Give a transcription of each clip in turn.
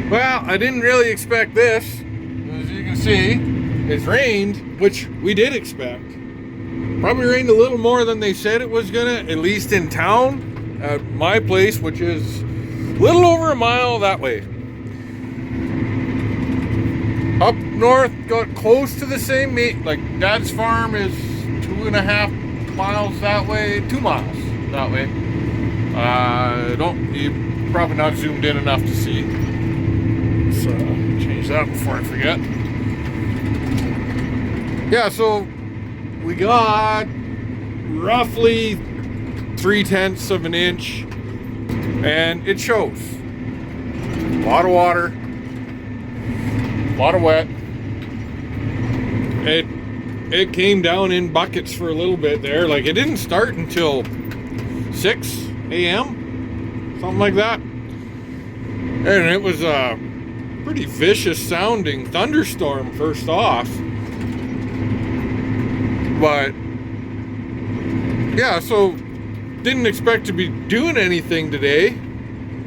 Well, I didn't really expect this. As you can see, it's rained, which we did expect. Probably rained a little more than they said it was gonna, at least in town, at my place, which is a little over a mile that way. Up north, got close to the same meat. Like Dad's farm is 2.5 miles that way, 2 miles that way. You probably not zoomed in enough to see. Let's change that before I forget. Yeah, so we got roughly 3/10 of an inch, and it shows. A lot of water, a lot of wet. It came down in buckets for a little bit there. Like, it didn't start until 6 a.m., something like that. And it was a pretty vicious sounding thunderstorm first off. But yeah, so didn't expect to be doing anything today.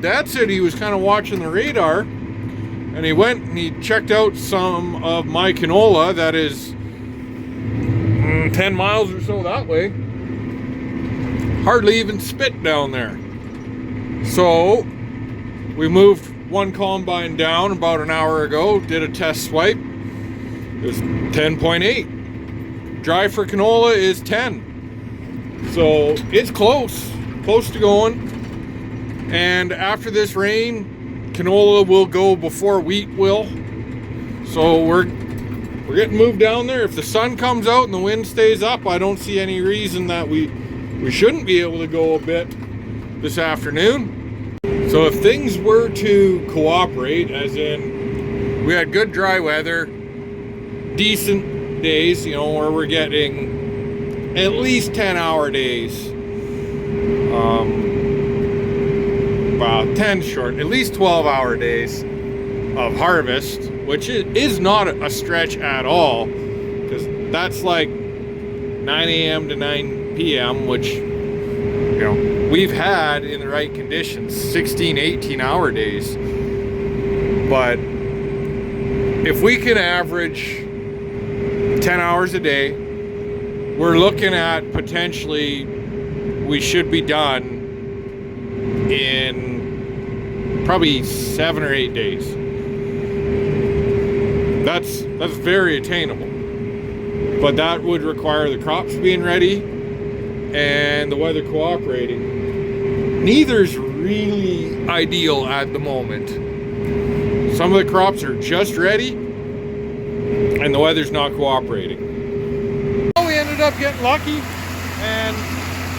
Dad said he was kind of watching the radar, and he went and he checked out some of my canola that is 10 miles or so that way. Hardly even spit down there. So we moved one combine down about an hour ago, did a test swipe. It was 10.8. Dry for canola is 10. So it's close to going. And after this rain, canola will go before wheat will. So we're getting moved down there. If the sun comes out and the wind stays up, I don't see any reason that we shouldn't be able to go a bit this afternoon. So if things were to cooperate, as in we had good dry weather, decent days, you know, where we're getting at least 10-hour days. Well, 10 short, at least 12-hour days of harvest, which is not a stretch at all, because that's like 9 a.m. to 9 p.m., which, you know, we've had in the right conditions 16, 18-hour days. But if we can average 10 hours a day, we're looking at potentially we should be done in probably 7 or 8 days. That's very attainable, but that would require the crops being ready and the weather cooperating. Neither's really ideal at the moment. Some of the crops are just ready and the weather's not cooperating. We ended up getting lucky, and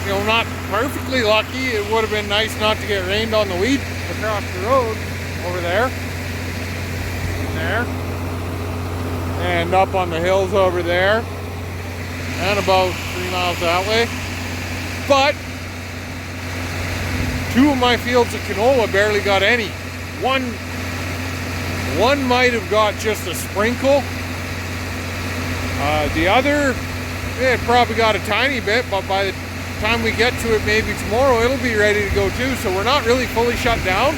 you know, not perfectly lucky. It would have been nice not to get rained on the wheat across the road over there, and up on the hills over there, and about 3 miles that way. But 2 of my fields of canola barely got any. One might have got just a sprinkle. The other, it probably got a tiny bit, but by the time we get to it, maybe tomorrow, it'll be ready to go too. So we're not really fully shut down.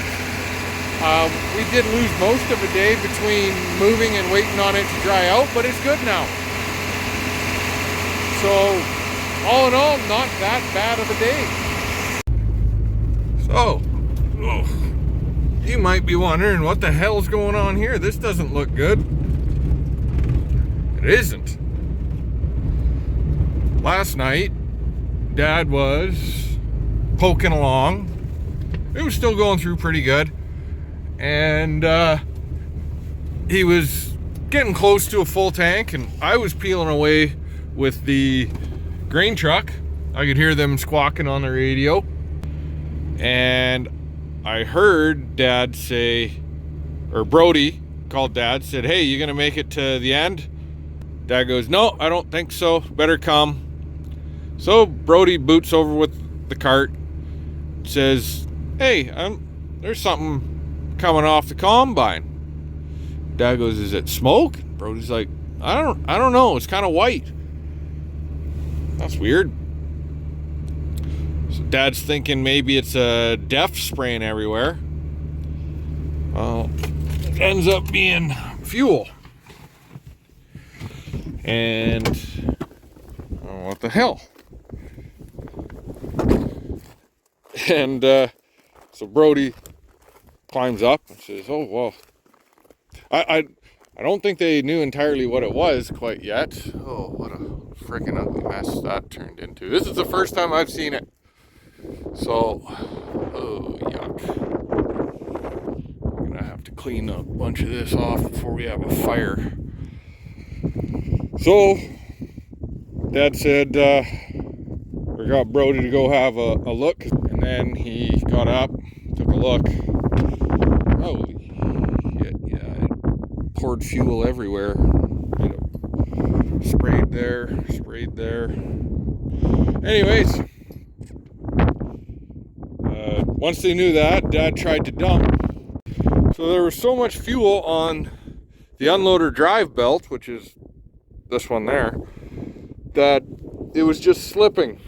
We did lose most of a day between moving and waiting on it to dry out, but it's good now. So all in all, not that bad of a day. So, you might be wondering what the hell's going on here. This doesn't look good. It isn't. Last night, Dad was poking along. It was still going through pretty good. And he was getting close to a full tank, and I was peeling away with the grain truck. I could hear them squawking on the radio. And I heard Dad say, or Brody called Dad, said, "Hey, you gonna make it to the end?" Dad goes, "No, I don't think so. Better come." So Brody boots over with the cart, says, "Hey, there's something coming off the combine." Dad goes, "Is it smoke?" Brody's like, I don't know. It's kind of white." That's weird. So Dad's thinking maybe it's a def spraying everywhere. Well, ends up being fuel. And oh, what the hell? And so Brody climbs up and says, "Oh well, I don't think they knew entirely what it was quite yet." Oh, what a freaking ugly mess that turned into. This is the first time I've seen it. So, oh yuck. I'm gonna have to clean a bunch of this off before we have a fire. So, Dad said, we got Brody to go have a look, and then he got up, took a look. Holy shit, yeah, it poured fuel everywhere. Sprayed there. Anyways, once they knew that, Dad tried to dump. So there was so much fuel on the unloader drive belt, which is this one there, that it was just slipping.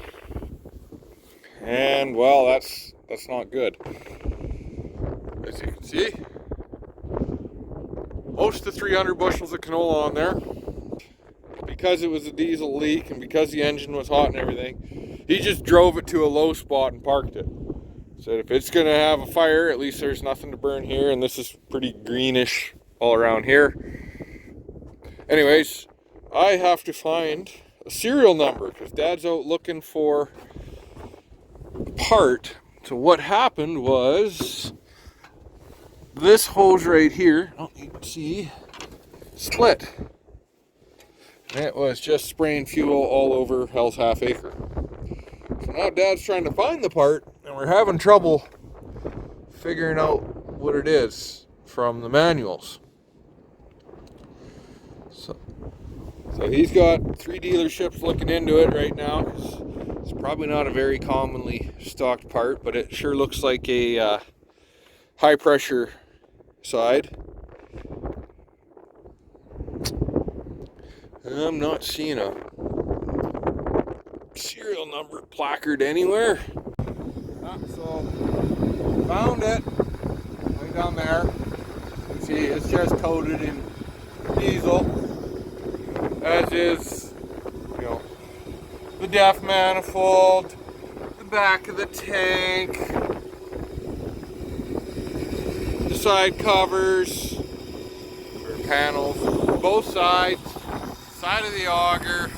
And well, that's not good. As you can see, close to 300 bushels of canola on there. Because it was a diesel leak and because the engine was hot and everything, he just drove it to a low spot and parked it. Said if it's gonna have a fire, at least there's nothing to burn here, and this is pretty greenish all around here. Anyways, I have to find a serial number because Dad's out looking for a part. So what happened was this hose right here, oh, you can see, split. And it was just spraying fuel all over Hell's Half Acre. So now Dad's trying to find the part, and we're having trouble figuring out what it is from the manuals. So he's got 3 dealerships looking into it right now. It's probably not a very commonly stocked part, but it sure looks like a high pressure side. I'm not seeing a serial number placard anywhere. So found it right down there. You see, it's just coated in diesel, as is, you know, the DEF manifold, the back of the tank, the side covers or panels, both sides, side of the auger.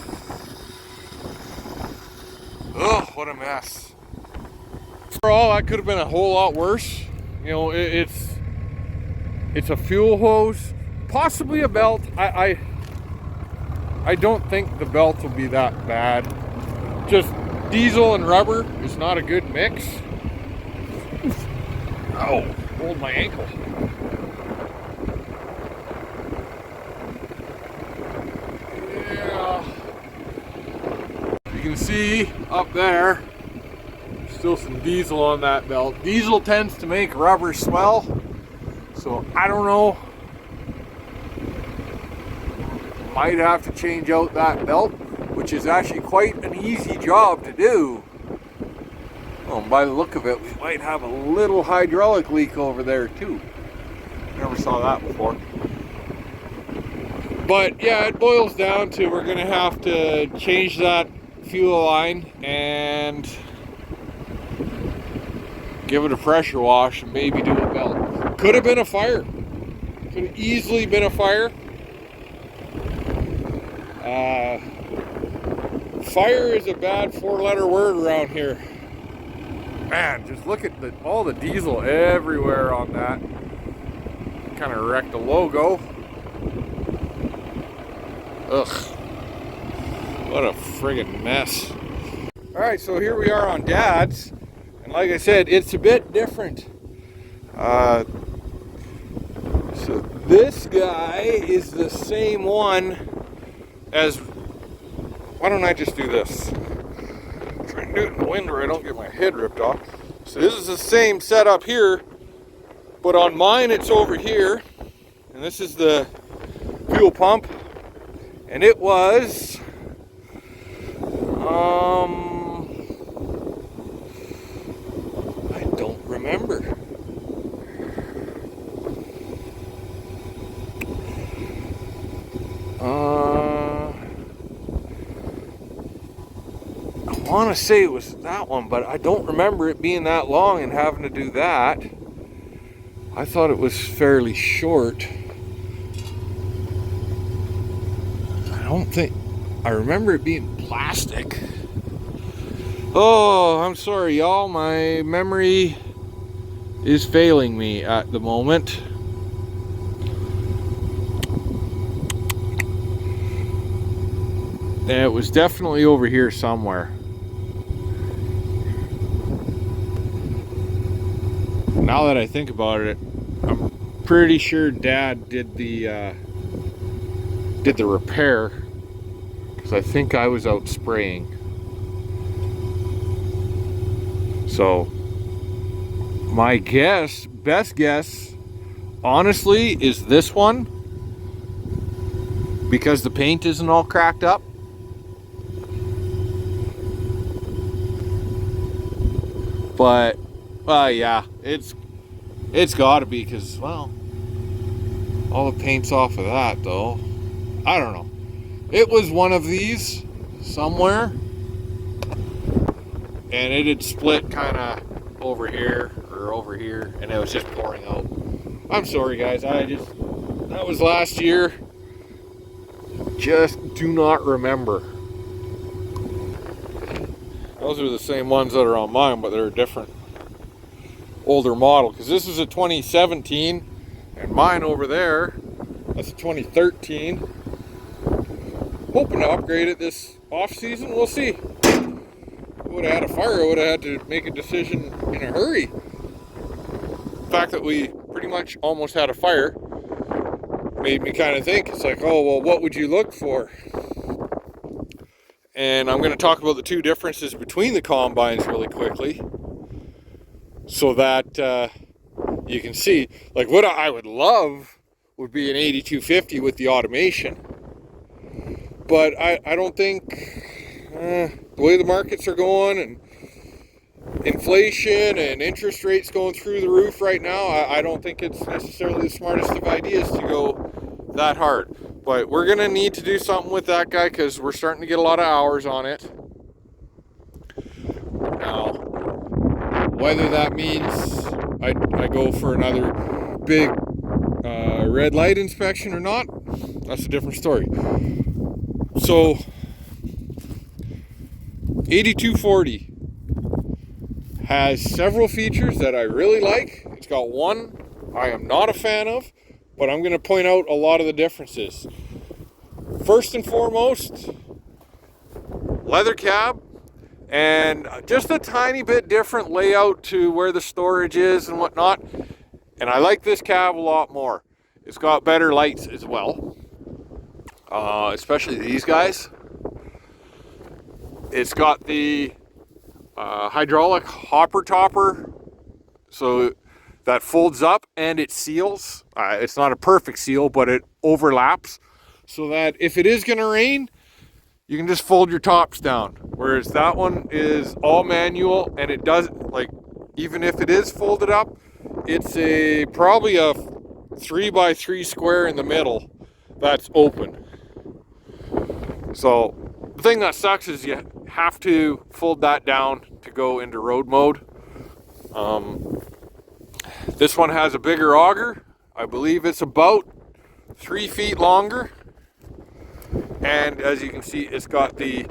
Ugh, what a mess. Overall, that could have been a whole lot worse. You know, it's a fuel hose, possibly a belt. I don't think the belt will be that bad. Just diesel and rubber is not a good mix. Oh, rolled my ankle. Yeah. You can see up there, still some diesel on that belt. Diesel tends to make rubber swell, so I don't know. Might have to change out that belt, which is actually quite an easy job to do. Oh, and by the look of it, we might have a little hydraulic leak over there too. Never saw that before. But yeah, it boils down to we're gonna have to change that fuel line and give it a pressure wash and maybe do a belt. Could have been a fire. Could have easily been a fire. Fire is a bad 4-letter word around here. Man, just look at all the diesel everywhere on that. Kind of wrecked the logo. Ugh. What a friggin' mess. Alright, so here we are on Dad's. And like I said, it's a bit different. So this guy is the same one as... Why don't I just do this? I'm trying to do it in the wind where I don't get my head ripped off. So this is the same setup here, but on mine it's over here. And this is the fuel pump. And it was... I don't remember. want to say it was that one, but I don't remember it being that long and having to do that. I thought it was fairly short. I remember it being plastic. Oh, I'm sorry, y'all. My memory is failing me at the moment. And it was definitely over here somewhere. Now that I think about it, I'm pretty sure Dad did the repair, because I think I was out spraying. So my best guess, honestly, is this one, because the paint isn't all cracked up. But yeah, it's got to be, because, well, all the paint's off of that, though. I don't know. It was one of these somewhere, and it had split kind of over here or over here, and it was just pouring out. I'm sorry, guys. That was last year. Just do not remember. Those are the same ones that are on mine, but they're a different, older model, because this is a 2017, and mine over there, that's a 2013. Hoping to upgrade it this off season. We'll see. Would have had a fire, I would have had to make a decision in a hurry. The fact that we pretty much almost had a fire made me kind of think. It's like, oh, well, what would you look for? And I'm going to talk about the two differences between the combines really quickly, so that you can see, like, what I would love would be an 8250 with the automation. But I don't think, the way the markets are going, and inflation and interest rates going through the roof right now, I don't think it's necessarily the smartest of ideas to go that hard. But we're going to need to do something with that guy, because we're starting to get a lot of hours on it. Now, whether that means I go for another big red light inspection or not, that's a different story. So 8240 has several features that I really like. It's got one I am not a fan of, but I'm going to point out a lot of the differences. First and foremost, leather cab, and just a tiny bit different layout to where the storage is and whatnot. And I like this cab a lot more. It's got better lights as well, especially these guys. It's got the hydraulic hopper topper, so that folds up and it seals. It's not a perfect seal, but it overlaps, so that if it is going to rain, you can just fold your tops down. Whereas that one is all manual, and it does, like, even if it is folded up, it's probably a 3x3 square in the middle that's open. So the thing that sucks is you have to fold that down to go into road mode. This one has a bigger auger. I believe it's about 3 feet longer. And as you can see, it's got the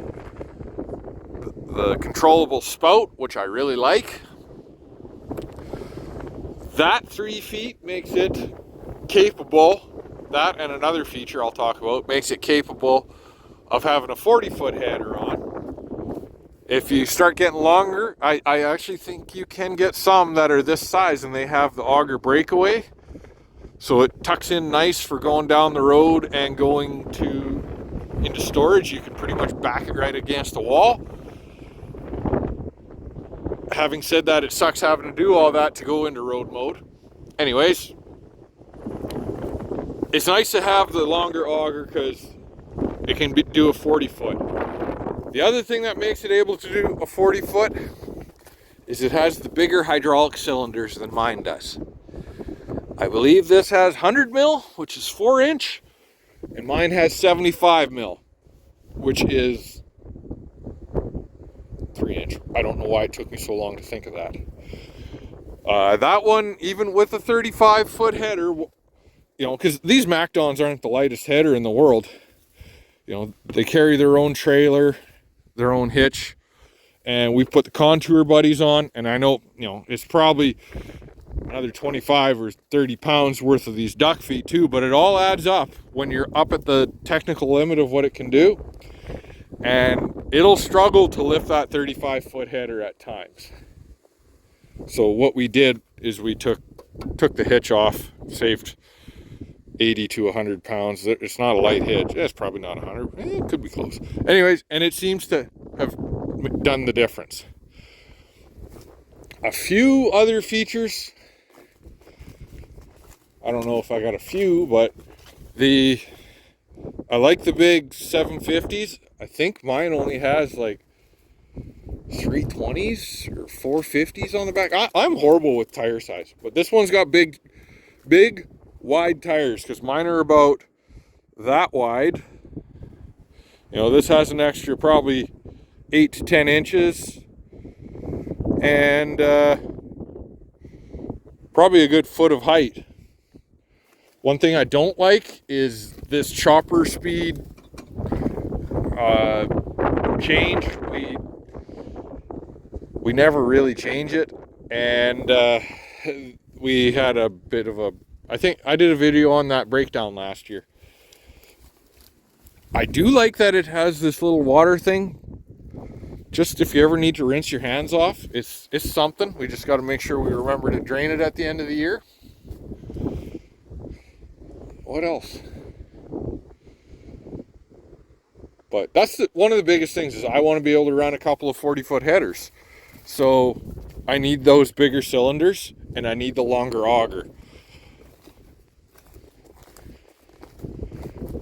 controllable spout, which I really like. That 3 feet makes it capable, that and another feature I'll talk about, makes it capable of having a 40-foot header on. If you start getting longer, I actually think you can get some that are this size and they have the auger breakaway. So it tucks in nice for going down the road and going into storage. You can pretty much back it right against the wall. Having said that, it sucks having to do all that to go into road mode. Anyways, it's nice to have the longer auger because it can do a 40-foot. The other thing that makes it able to do a 40-foot is it has the bigger hydraulic cylinders than mine does. I believe this has 100 mil, which is 4-inch, and mine has 75 mil, which is inch. I don't know why it took me so long to think of that. That one, even with a 35-foot header, you know, because these MacDons aren't the lightest header in the world. You know, they carry their own trailer, their own hitch, and we put the Contour Buddies on, and I know, you know, it's probably another 25 or 30 pounds worth of these duck feet too, but it all adds up when you're up at the technical limit of what it can do, and it'll struggle to lift that 35-foot header at times. So what we did is we took the hitch off, saved 80 to 100 pounds. It's not a light hitch. It's probably not 100. It could be close. Anyways, and it seems to have done the difference. A few other features. I don't know if I got a few, but I like the big 750s. I think mine only has like 320s or 450s on the back. I'm horrible with tire size, but this one's got big wide tires, because mine are about that wide. You know, this has an extra probably 8 to 10 inches, and probably a good foot of height. One thing I don't like is this chopper speed change. We never really change it, and we had a bit of a, I think I did a video on that breakdown last year. I do like that it has this little water thing, just if you ever need to rinse your hands off. It's something. We just got to make sure we remember to drain it at the end of the year. What else? But that's one of the biggest things, is I want to be able to run a couple of 40-foot headers. So I need those bigger cylinders, and I need the longer auger.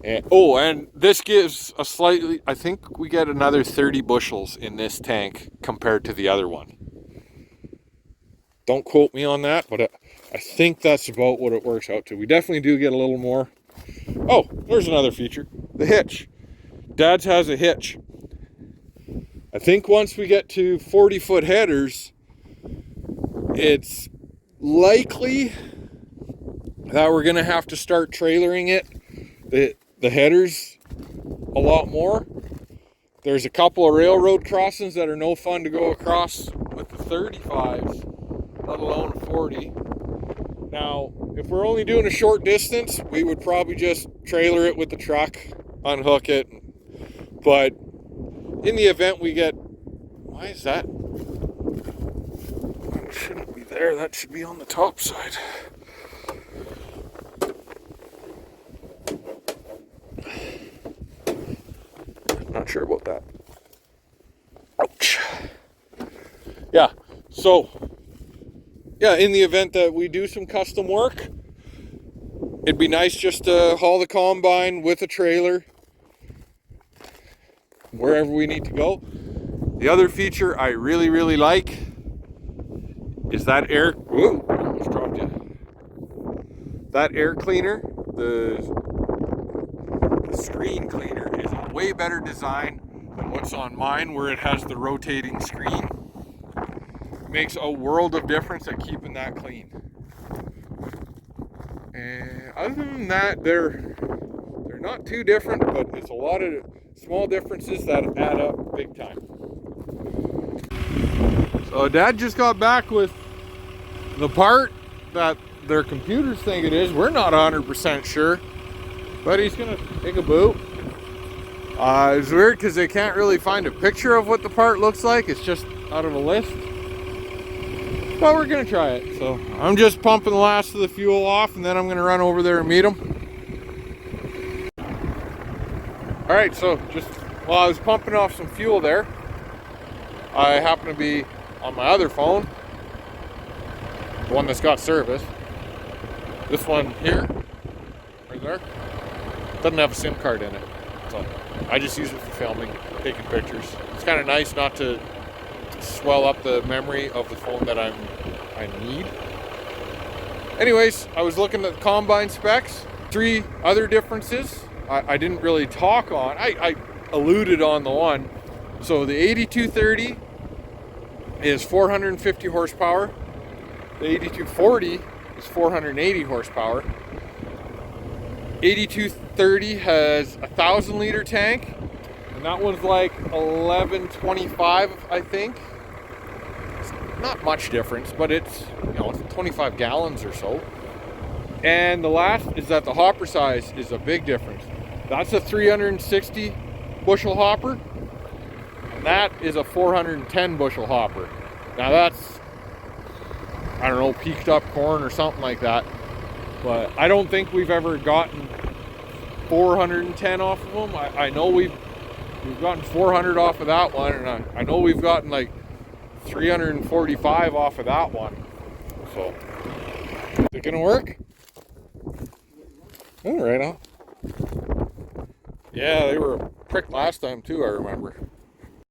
And this gives a slightly, I think we get another 30 bushels in this tank compared to the other one. Don't quote me on that, but I think that's about what it works out to. We definitely do get a little more. Oh, there's another feature. The hitch. Dad's has a hitch. I think once we get to 40-foot headers, it's likely that we're going to have to start trailering it, the headers, a lot more. There's a couple of railroad crossings that are no fun to go across with the 35s, let alone a 40. Now, if we're only doing a short distance, we would probably just trailer it with the truck, unhook it. But in the event we get, why is that? That shouldn't be there. That should be on the top side. Not sure about that. Ouch. Yeah, so, yeah, in the event that we do some custom work, it'd be nice just to haul the combine with a trailer wherever we need to go. The other feature I really, really like is that air, whoa, almost dropped you. That air cleaner, the screen cleaner, is a way better design than what's on mine, where it has the rotating screen. It makes a world of difference at keeping that clean. And other than that, they're not too different, but it's a lot of small differences that add up big time. So Dad just got back with the part that their computers think it is. We're not 100% sure, but he's gonna take a boot. It's weird because they can't really find a picture of what the part looks like. It's just out of a list, but we're gonna try it. So I'm just pumping the last of the fuel off, and then I'm gonna run over there and meet him. All right, so just while I was pumping off some fuel there, I happen to be on my other phone, the one that's got service. This one here, right there, doesn't have a SIM card in it. So I just use it for filming, taking pictures. It's kind of nice not to swell up the memory of the phone that I need. Anyways, I was looking at the combine specs. 3 other differences I didn't really talk on. I alluded on the one. So the 8230 is 450 horsepower. The 8240 is 480 horsepower. 8230 has a 1,000-liter tank, and that one's like 1125, I think. It's not much difference, but it's, it's 25 gallons or so. And the last is that the hopper size is a big difference. That's a 360 bushel hopper, and that is a 410 bushel hopper. Now that's, I don't know, peaked up corn or something like that. But I don't think we've ever gotten 410 off of them. I know we've gotten 400 off of that one, and I know we've gotten like 345 off of that one. So, is it gonna work? All right, huh? Yeah, they were a prick last time too, I remember.